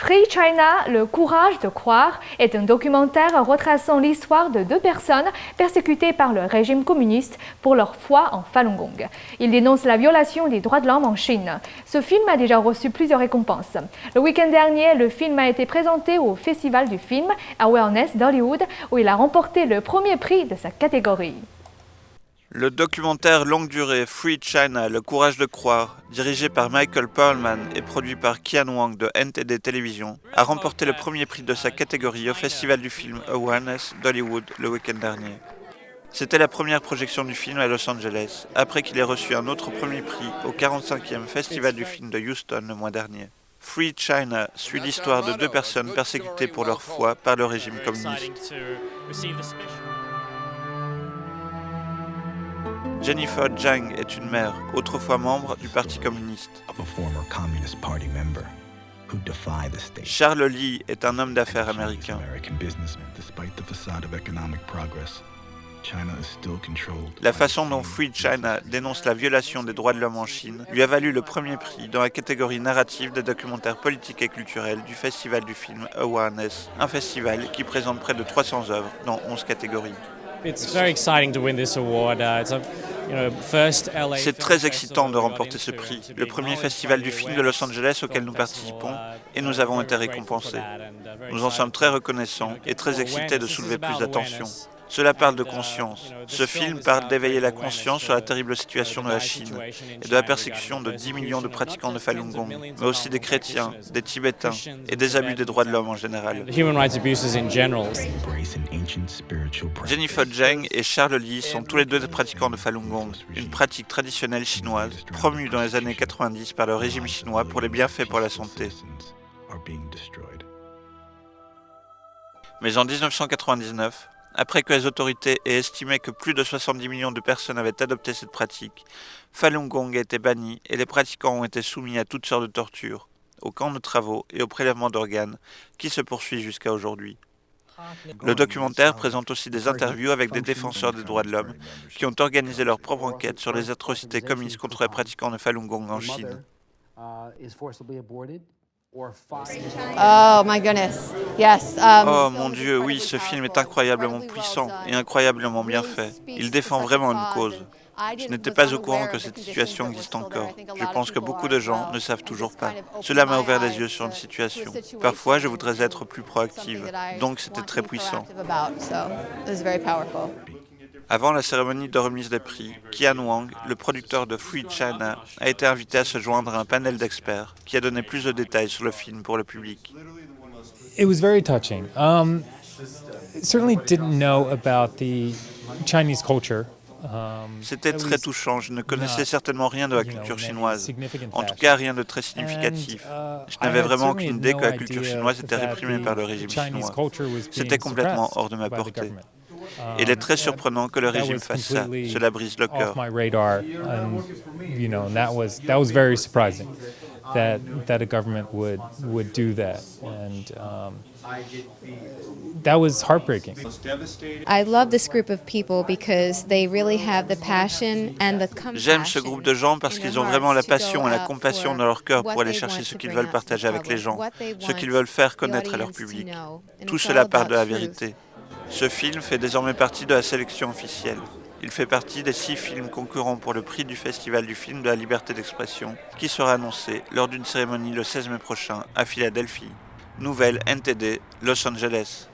Free China, le courage de croire, est un documentaire retraçant l'histoire de deux personnes persécutées par le régime communiste pour leur foi en Falun Gong. Il dénonce la violation des droits de l'homme en Chine. Ce film a déjà reçu plusieurs récompenses. Le week-end dernier, le film a été présenté au Festival du film Awareness d'Hollywood, où il a remporté le premier prix de sa catégorie. Le documentaire longue durée Free China, le courage de croire, dirigé par Michael Perlman et produit par Qian Wang de NTD Télévision, a remporté le premier prix de sa catégorie au Festival du film Awareness d'Hollywood le week-end dernier. C'était la première projection du film à Los Angeles, après qu'il ait reçu un autre premier prix au 45e Festival du film de Houston le mois dernier. Free China suit l'histoire de deux personnes persécutées pour leur foi par le régime communiste. Jennifer Zhang est une mère, autrefois membre du Parti communiste. Charles Lee est un homme d'affaires américain. La façon dont Free China dénonce la violation des droits de l'homme en Chine lui a valu le premier prix dans la catégorie narrative des documentaires politiques et culturels du Festival du film Awareness, un festival qui présente près de 300 œuvres dans 11 catégories. C'est très excitant de remporter ce prix, le premier festival du film de Los Angeles auquel nous participons, et nous avons été récompensés. Nous en sommes très reconnaissants et très excités de soulever plus d'attention. Cela parle de conscience. Ce film parle d'éveiller la conscience sur la terrible situation de la Chine et de la persécution de 10 millions de pratiquants de Falun Gong, mais aussi des chrétiens, des Tibétains et des abus des droits de l'homme en général. Jennifer Zhang et Charles Lee sont tous les deux des pratiquants de Falun Gong, une pratique traditionnelle chinoise promue dans les années 90 par le régime chinois pour les bienfaits pour la santé. Mais en 1999, après que les autorités aient estimé que plus de 70 millions de personnes avaient adopté cette pratique, Falun Gong a été banni et les pratiquants ont été soumis à toutes sortes de tortures, aux camps de travaux et au prélèvement d'organes, qui se poursuit jusqu'à aujourd'hui. Le documentaire présente aussi des interviews avec des défenseurs des droits de l'homme qui ont organisé leur propre enquête sur les atrocités commises contre les pratiquants de Falun Gong en Chine. Oh my goodness, yes. Oh mon Dieu, oui, ce film est incroyablement puissant et incroyablement bien fait. Il défend vraiment une cause. Je n'étais pas au courant que cette situation existe encore. Je pense que beaucoup de gens ne savent toujours pas. Cela m'a ouvert les yeux sur une situation. Parfois, je voudrais être plus proactive. Donc, c'était très puissant. Avant la cérémonie de remise des prix, Qian Wang, le producteur de Free China, a été invité à se joindre à un panel d'experts qui a donné plus de détails sur le film pour le public. It was very touching. Certainly didn't know about the Chinese culture. C'était très touchant, je ne connaissais certainement rien de la culture chinoise, en tout cas rien de très significatif. Je n'avais vraiment aucune idée que la culture chinoise était réprimée par le régime chinois. C'était complètement hors de ma portée. Il est très surprenant que le régime fasse ça, cela brise le cœur. That a government would do that, and that was heartbreaking. I love this group of people because they really have the passion and the compassion. J'aime ce groupe de gens parce qu'ils ont vraiment la passion et la compassion dans leur cœur pour aller chercher ce qu'ils veulent partager avec les gens, ce qu'ils veulent faire connaître à leur public. Tout cela part de la vérité. Ce film fait désormais partie de la sélection officielle. Il fait partie des 6 films concurrents pour le prix du Festival du film de la liberté d'expression, qui sera annoncé lors d'une cérémonie le 16 mai prochain à Philadelphie. Nouvelle NTD, Los Angeles.